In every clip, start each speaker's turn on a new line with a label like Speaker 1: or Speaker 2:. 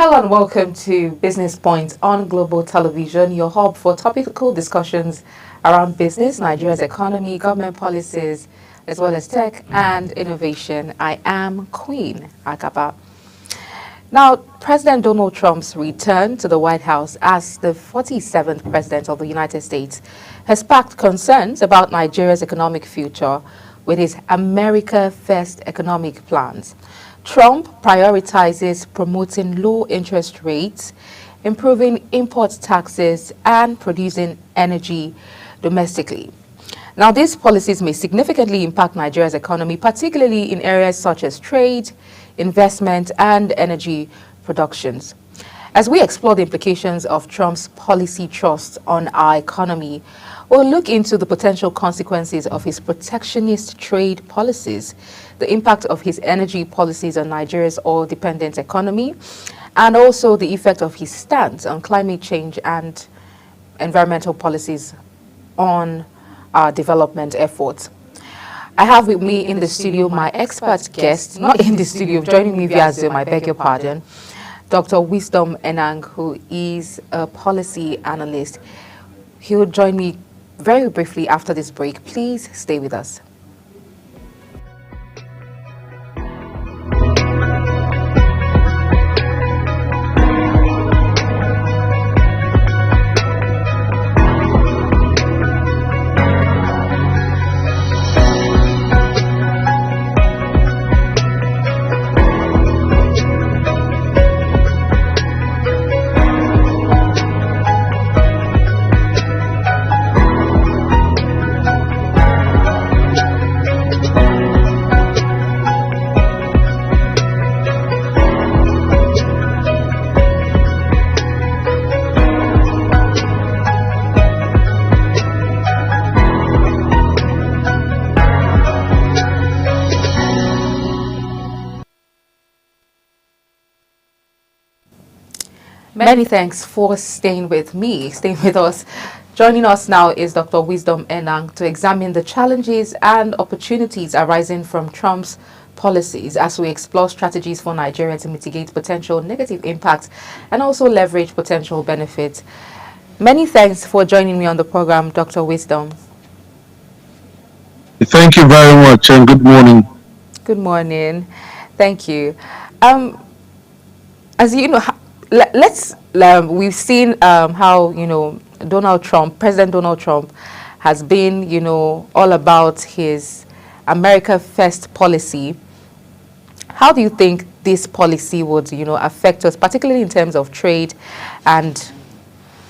Speaker 1: Hello and welcome to Business Point on Global Television, your hub for topical discussions around business, Nigeria's economy, government policies, as well as tech and innovation. I am Queen Akaba. Now, President Donald Trump's return to the White House as the 47th President of the United States has sparked concerns about Nigeria's economic future with his America First economic plans. Trump prioritizes promoting low interest rates, improving import taxes, and producing energy domestically. Now, these policies may significantly impact Nigeria's economy, particularly in areas such as trade, investment, and energy productions. As we explore the implications of Trump's policy thrust on our economy, we'll look into the potential consequences of his protectionist trade policies, the impact of his energy policies on Nigeria's oil-dependent economy, and also the effect of his stance on climate change and environmental policies on our development efforts. I have with me in the studio my expert guest, not in the studio, joining me via Zoom, I beg your pardon, Dr. Wisdom Enang, who is a policy analyst. He will join me very briefly after this break. Please stay with us. Many thanks for staying with us. Joining us now is Dr. Wisdom Enang to examine the challenges and opportunities arising from Trump's policies as we explore strategies for Nigeria to mitigate potential negative impacts and also leverage potential benefits. Many thanks for joining me on the program, Dr. Wisdom.
Speaker 2: Thank you very much and good morning.
Speaker 1: Good morning. Thank you. As you know, we've seen how, President Donald Trump has been, all about his America First policy. How do you think this policy would, affect us, particularly in terms of trade and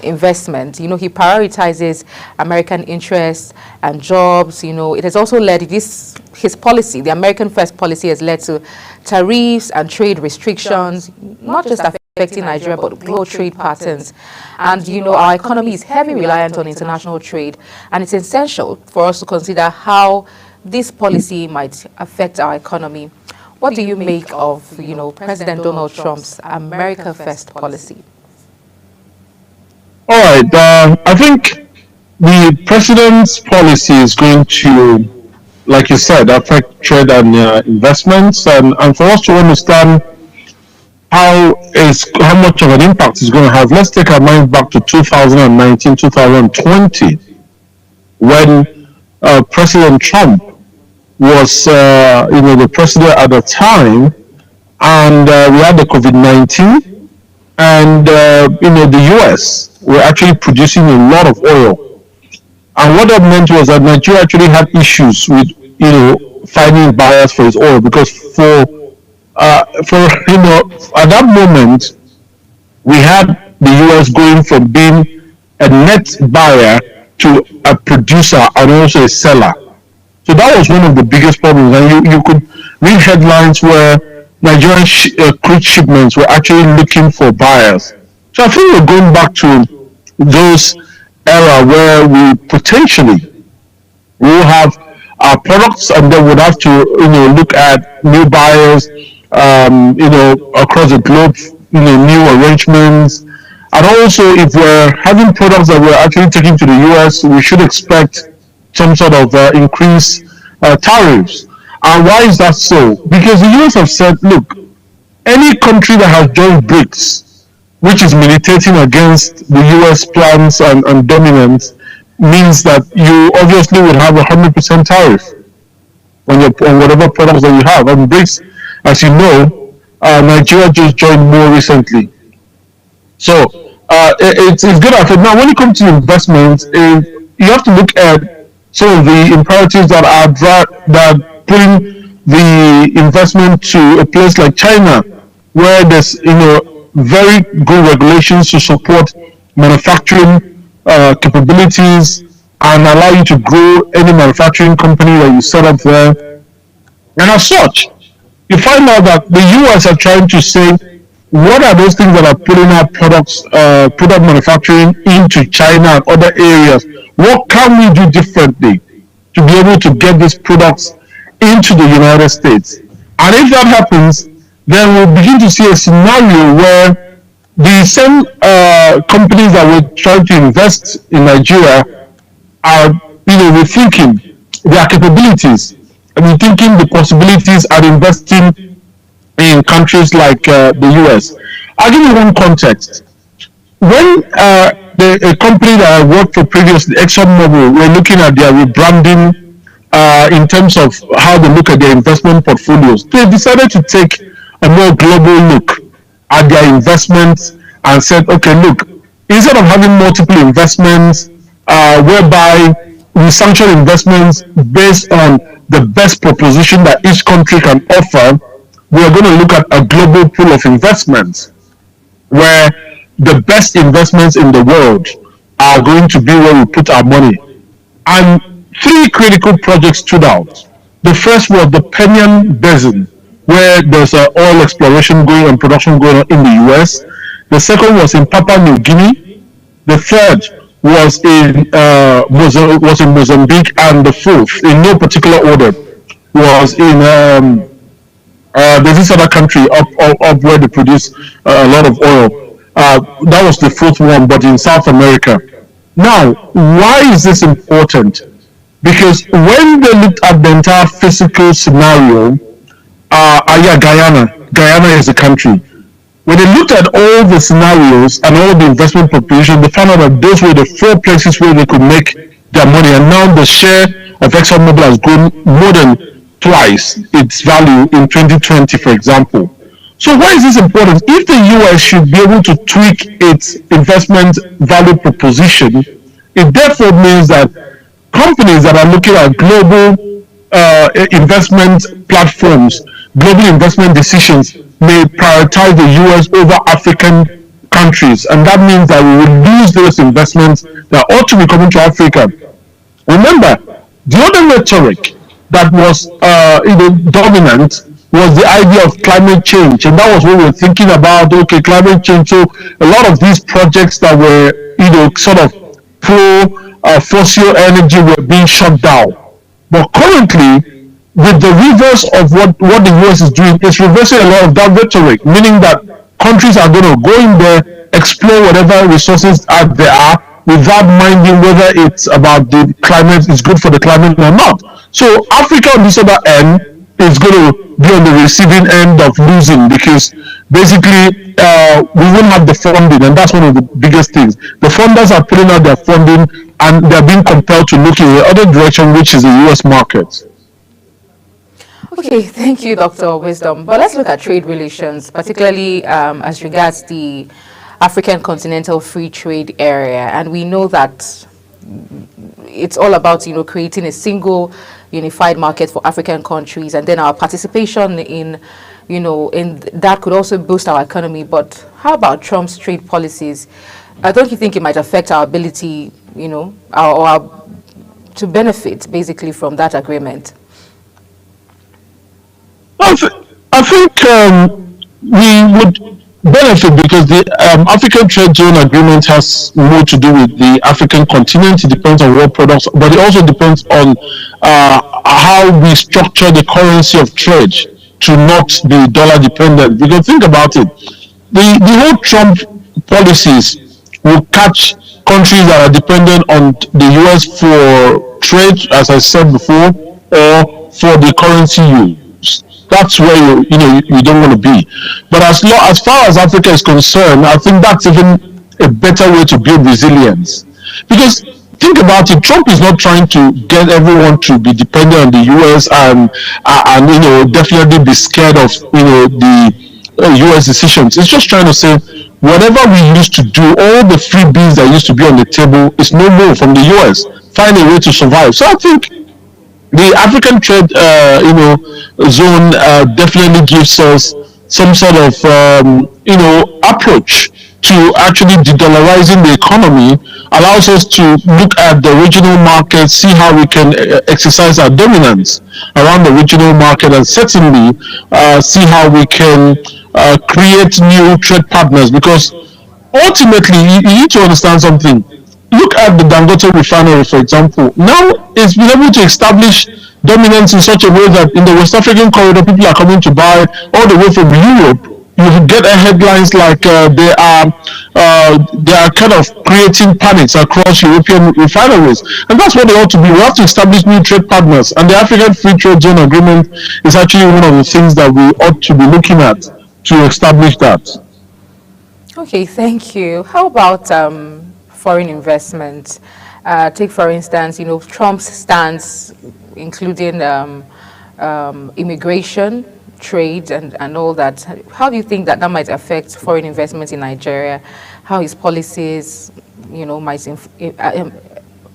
Speaker 1: investment? He prioritizes American interests and jobs. It has also led his policy, the American First policy, has led to tariffs and trade restrictions, not just affecting Nigeria, but global trade patterns. And, our economy is heavily reliant on international trade, and it's essential for us to consider how this policy might affect our economy. What do you make of, President Donald Trump's America First policy?
Speaker 2: All right. I think the president's policy is going to, like you said, affect trade and investments. And for us to understand how much of an impact it's going to have, let's take our mind back to 2019, 2020, when President Trump was, the president at the time, and we had the COVID-19, and the U.S. were actually producing a lot of oil, and what that meant was that Nigeria actually had issues with, finding buyers for its oil, because at that moment, we had the U.S. going from being a net buyer to a producer and also a seller. So that was one of the biggest problems. And you could read headlines where Nigerian crude shipments were actually looking for buyers. So I think we're going back to those era where we potentially will have our products, and then we'd have to look at new buyers across the globe, new arrangements. And also, if we're having products that we're actually taking to the US, we should expect some sort of increased tariffs. And why is that so? Because the US have said, look, any country that has joined BRICS, which is militating against the US plans and dominance, means that you obviously would have 100% tariff on whatever products that you have. And BRICS, as you know, Nigeria just joined more recently. So it's good. Now, when it comes to investments, you have to look at some of the imperatives that that bring the investment to a place like China, where there's very good regulations to support manufacturing capabilities and allow you to grow any manufacturing company that you set up there. And as such, you find out that the US are trying to say, what are those things that are putting our product manufacturing into China and other areas? What can we do differently to be able to get these products into the United States? And if that happens, then we'll begin to see a scenario where the same companies that were trying to invest in Nigeria are, rethinking their capabilities and rethinking the possibilities and investing in countries like the US. I'll give you one context. When a company that I worked for previously, ExxonMobil, were looking at their rebranding in terms of how they look at their investment portfolios, they decided to take a more global look at their investments and said, okay, look, instead of having multiple investments whereby we sanction investments based on the best proposition that each country can offer, we are going to look at a global pool of investments where the best investments in the world are going to be where we put our money. And three critical projects stood out. The first was the Permian Basin, where there's oil exploration going and production going on in the US. The second was in Papua New Guinea. The third was in Mozambique, and the fourth, in no particular order, was in there's this other country up where they produce a lot of oil. That was the fourth one, but in South America. Now, why is this important? Because when they looked at the entire physical scenario, Guyana is a country. When they looked at all the scenarios and all the investment propositions, they found out that those were the four places where they could make their money. And now the share of ExxonMobil has grown more than twice its value in 2020, for example. So why is this important? If the US should be able to tweak its investment value proposition, it therefore means that companies that are looking at global investment platforms, global investment decisions, may prioritize the US over African countries. And that means that we will lose those investments that ought to be coming to Africa. Remember, the other rhetoric that was dominant was the idea of climate change. And that was what we were thinking about, okay, climate change. So a lot of these projects that were, sort of pro-fossil energy were being shut down. But currently, with the reverse of what the US is doing, it's reversing a lot of that rhetoric, meaning that countries are going to go in there, explore whatever resources there are, without minding whether it's about the climate, is good for the climate or not. So Africa on this other end is going to be on the receiving end of losing, because basically we won't have the funding, and that's one of the biggest things. The funders are putting out their funding and they're being compelled to look in the other direction, which is the US market.
Speaker 1: Okay, thank you, Dr. Wisdom. But let's look at trade relations, particularly as regards the African Continental Free Trade Area. And we know that it's all about, creating a single unified market for African countries, and then our participation in that could also boost our economy. But how about Trump's trade policies? Don't you think it might affect our ability, to benefit basically from that agreement?
Speaker 2: I think we would benefit because the African Trade Zone Agreement has more to do with the African continent. It depends on what products, but it also depends on how we structure the currency of trade to not be dollar dependent. Because think about it, the whole Trump policies will catch countries that are dependent on the US for trade, as I said before, or for the currency use. That's where you don't want to be. But as far as Africa is concerned, I think that's even a better way to build resilience. Because think about it, Trump is not trying to get everyone to be dependent on the US and definitely be scared of the US decisions. It's just trying to say whatever we used to do, all the freebies that used to be on the table is no more from the US. Find a way to survive. So I think the African trade, zone definitely gives us some sort of, approach to actually de-dollarizing the economy, allows us to look at the regional market, see how we can exercise our dominance around the regional market, and certainly see how we can create new trade partners. Because ultimately, you need to understand something. Look at the Dangote refinery, for example. Now it's been able to establish dominance in such a way that in the West African corridor, people are coming to buy all the way from Europe. You get headlines like they are kind of creating panics across European refineries, and that's what they ought to be. We have to establish new trade partners, and the African Free Trade Zone Agreement is actually one of the things that we ought to be looking at to establish that.
Speaker 1: Okay, thank you. How about foreign investment? Take, for instance, Trump's stance, including immigration, trade, and all that. How do you think that might affect foreign investment in Nigeria? How his policies, might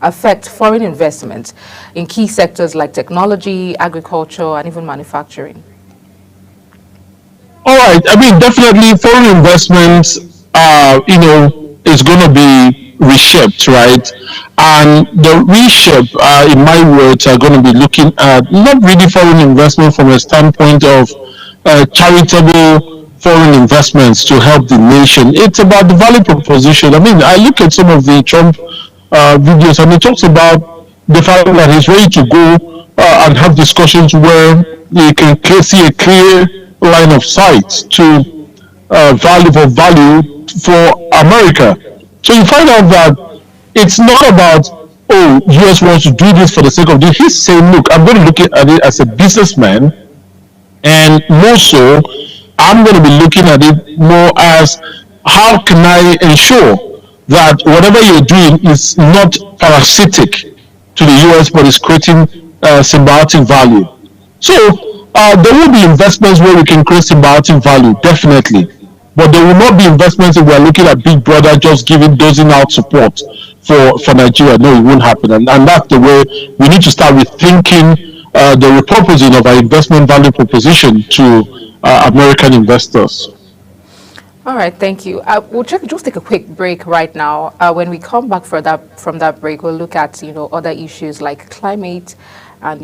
Speaker 1: affect foreign investment in key sectors like technology, agriculture, and even manufacturing?
Speaker 2: All right. I mean, definitely foreign investments, is going to be reshaped, right? And the reshape, in my words, are going to be looking at not really foreign investment from a standpoint of charitable foreign investments to help the nation. It's about the value proposition. I mean, I look at some of the Trump videos, and he talks about the fact that he's ready to go and have discussions where he can see a clear line of sight to value for America. So you find out that it's not about, oh, US wants to do this for the sake of this. He's saying, look, I'm going to look at it as a businessman, and more so, I'm going to be looking at it more as how can I ensure that whatever you're doing is not parasitic to the US, but is creating symbiotic value. So there will be investments where we can create symbiotic value, definitely. But there will not be investments if we're looking at Big Brother just dosing out support for Nigeria. No, it won't happen. And that's the way we need to start with thinking the repurposing of our investment value proposition to American investors.
Speaker 1: All right, thank you. We'll just take a quick break right now. When we come back from that break, we'll look at other issues like climate and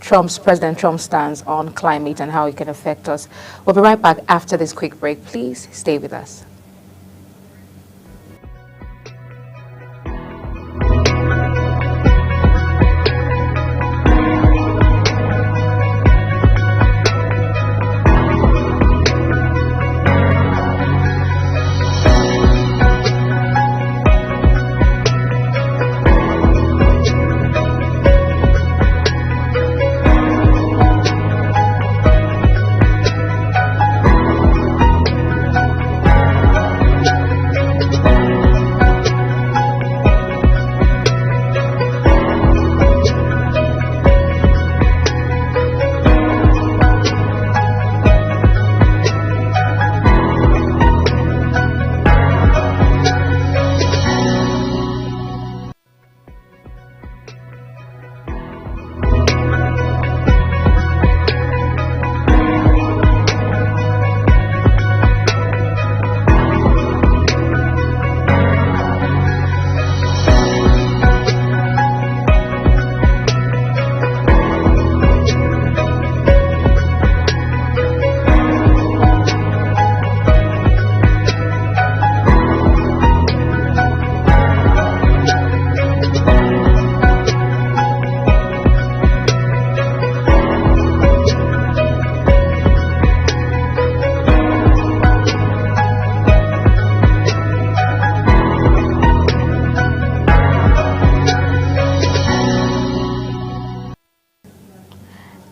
Speaker 1: President Trump's stance on climate and how it can affect us. We'll be right back after this quick break. Please stay with us.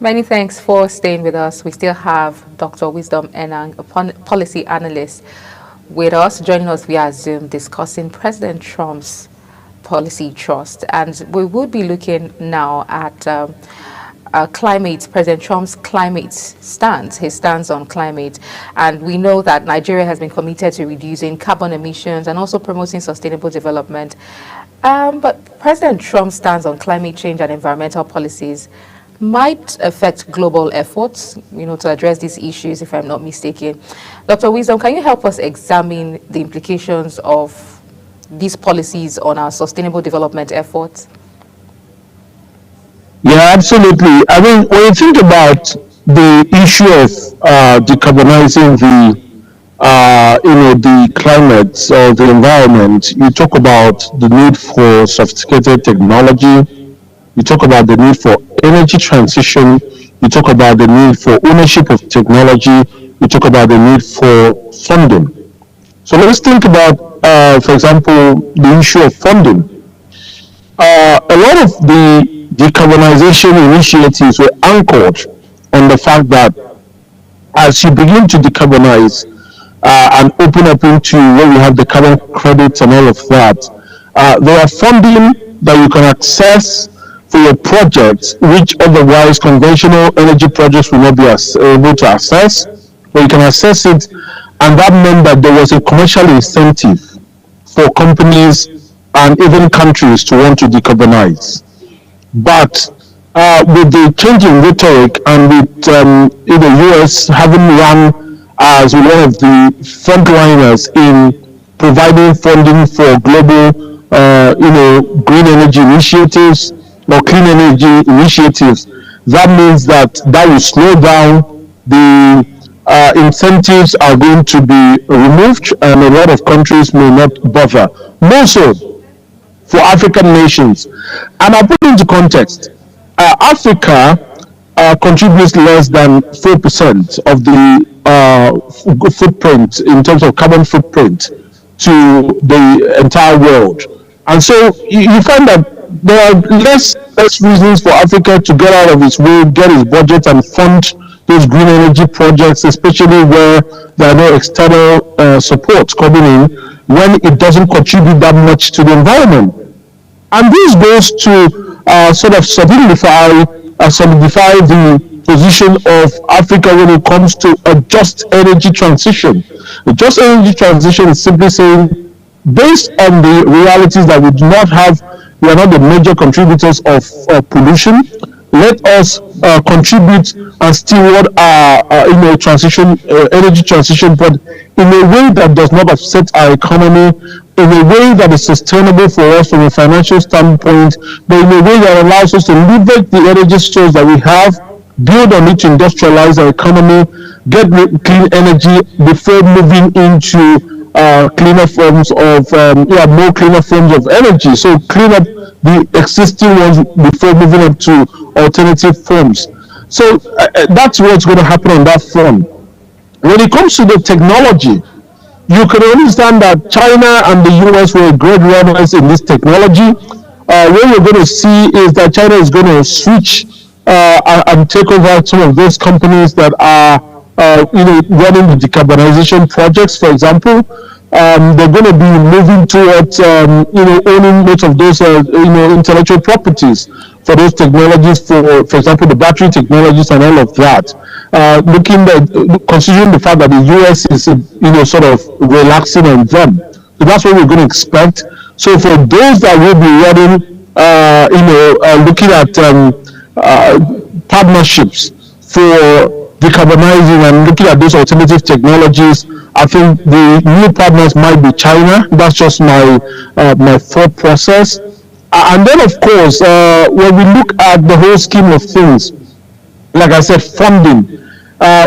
Speaker 1: Many thanks for staying with us. We still have Dr. Wisdom Enang, a policy analyst, with us, joining us via Zoom, discussing President Trump's policy trust. And we will be looking now at climate, President Trump's climate stance, his stance on climate. And we know that Nigeria has been committed to reducing carbon emissions and also promoting sustainable development. But President Trump's stance on climate change and environmental policies might affect global efforts, to address these issues, if I'm not mistaken. Dr. Wisdom, can you help us examine the implications of these policies on our sustainable development efforts?
Speaker 2: Yeah, absolutely. I mean, when you think about the issue of decarbonizing the climate or the environment, you talk about the need for sophisticated technology. You talk about the need for energy transition. You talk about the need for ownership of technology. You talk about the need for funding. So let's think about, for example, the issue of funding. A lot of the decarbonization initiatives were anchored on the fact that as you begin to decarbonize and open up into where we have the carbon credits and all of that, there are funding that you can access for your projects, which otherwise conventional energy projects will not be able to access, but you can access it, and that meant that there was a commercial incentive for companies and even countries to want to decarbonize. But with the change in rhetoric and with the US having run as one of the frontliners in providing funding for global, green energy initiatives or clean energy initiatives, that means that will slow down. The incentives are going to be removed, and a lot of countries may not bother. More so for African nations. And I'll put into context, Africa contributes less than 4% of the footprint in terms of carbon footprint to the entire world. And so you find that there are less reasons for Africa to get out of its way, get its budget and fund those green energy projects, especially where there are no external support coming in, when it doesn't contribute that much to the environment. And this goes to sort of solidify the position of Africa when it comes to a just energy transition. The just energy transition is simply saying, based on the realities that we are not the major contributors of pollution, let us contribute and steward our energy transition, but in a way that does not upset our economy, in a way that is sustainable for us from a financial standpoint, but in a way that allows us to leverage the energy source that we have, build on it to industrialize our economy, get clean energy before moving into cleaner forms of more cleaner forms of energy. So clean up the existing ones before moving up to alternative forms. So that's what's going to happen on that front. When it comes to the technology, you can understand that China and the US were great runners in this technology. What you're going to see is that China is going to switch and take over some of those companies that are running the decarbonization projects, for example. They're going to be moving towards owning most of those intellectual properties for those technologies, for example, the battery technologies and all of that. Considering the fact that the US is sort of relaxing on them, so that's what we're going to expect. So for those that will be running, looking at partnerships for decarbonizing and looking at those alternative technologies, I think the new partners might be China. That's just my thought process. And then, of course, when we look at the whole scheme of things, like I said, funding,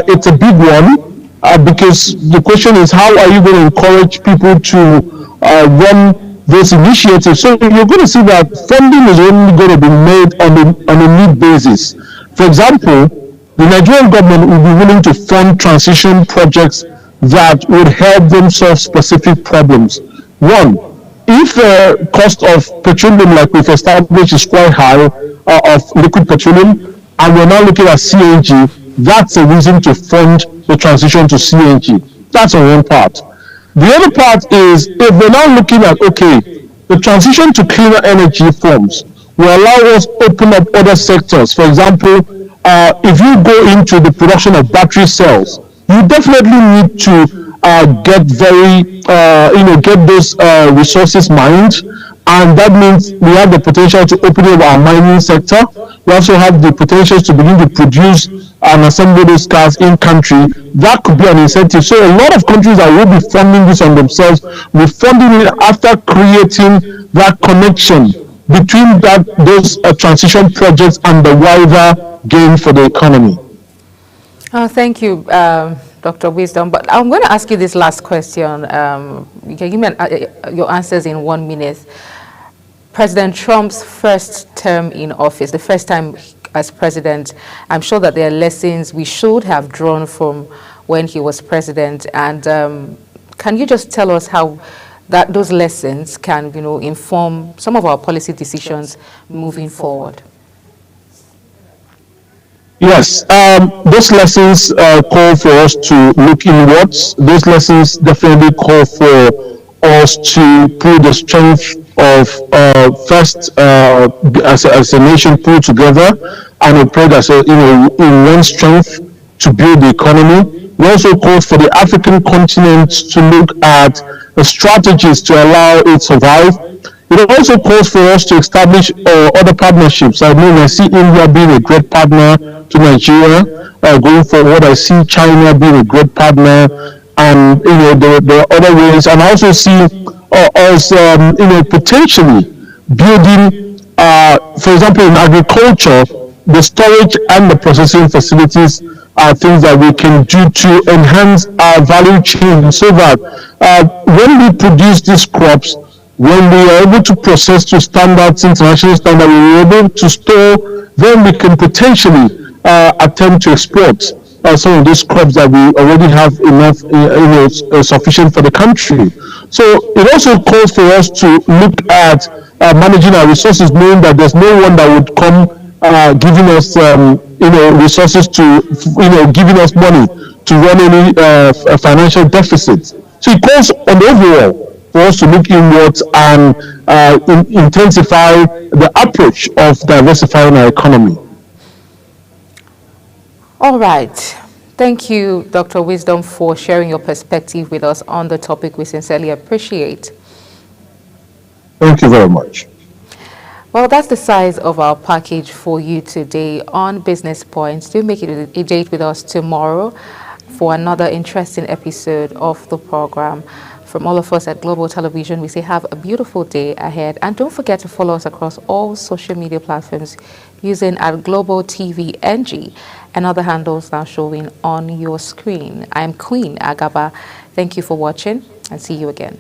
Speaker 2: it's a big one because the question is, how are you going to encourage people to run those initiatives? So you're going to see that funding is only going to be made on a need basis. For example, the Nigerian government will be willing to fund transition projects that would help them solve specific problems. One, if the cost of petroleum, like we've established, is quite high, of liquid petroleum, and we're now looking at CNG, that's a reason to fund the transition to CNG. That's on one part. The other part is if we're now looking at, okay, the transition to cleaner energy forms will allow us open up other sectors. For example, if you go into the production of battery cells, you definitely need to get get those resources mined, and that means we have the potential to open up our mining sector. We also have the potential to begin to produce and assemble those cars in country. That could be an incentive. So a lot of countries that will be funding this on themselves will funding it after creating that connection between those transition projects and the wider gain for the economy.
Speaker 1: Thank you, Dr. Wisdom. But I'm going to ask you this last question. You can give me your answers in 1 minute. President Trump's first term in office, the first time as president, I'm sure that there are lessons we should have drawn from when he was president. And can you just tell us how those lessons can, inform some of our policy decisions moving forward?
Speaker 2: Yes, those lessons call for us to look inwards. Those lessons definitely call for us to put the strength of first as a nation pull together and operate as in one strength to build the economy. We also call for the African continent to look at the strategies to allow it survive. It also calls for us to establish other partnerships. I see India being a great partner to Nigeria. Going forward, I see China being a great partner, and there are other ways. And I also see us, potentially building, for example, in agriculture, the storage and the processing facilities are things that we can do to enhance our value chain, so that when we produce these crops, when we are able to process to standards, international standards, we are able to store, then we can potentially attempt to export some of these crops that we already have enough, sufficient for the country. So it also calls for us to look at managing our resources, knowing that there's no one that would come giving us, resources to, giving us money to run any financial deficit. So it calls on the overall for us to look inwards and intensify the approach of diversifying our economy.
Speaker 1: All right. Thank you, Dr. Wisdom, for sharing your perspective with us on the topic. We sincerely appreciate.
Speaker 2: Thank you very much.
Speaker 1: Well, that's the size of our package for you today on Business Points. Do make it a date with us tomorrow for another interesting episode of the program. From all of us at Global Television, we say have a beautiful day ahead. And don't forget to follow us across all social media platforms using at Global TV NG and other handles now showing on your screen. I'm Queen Agaba. Thank you for watching and see you again.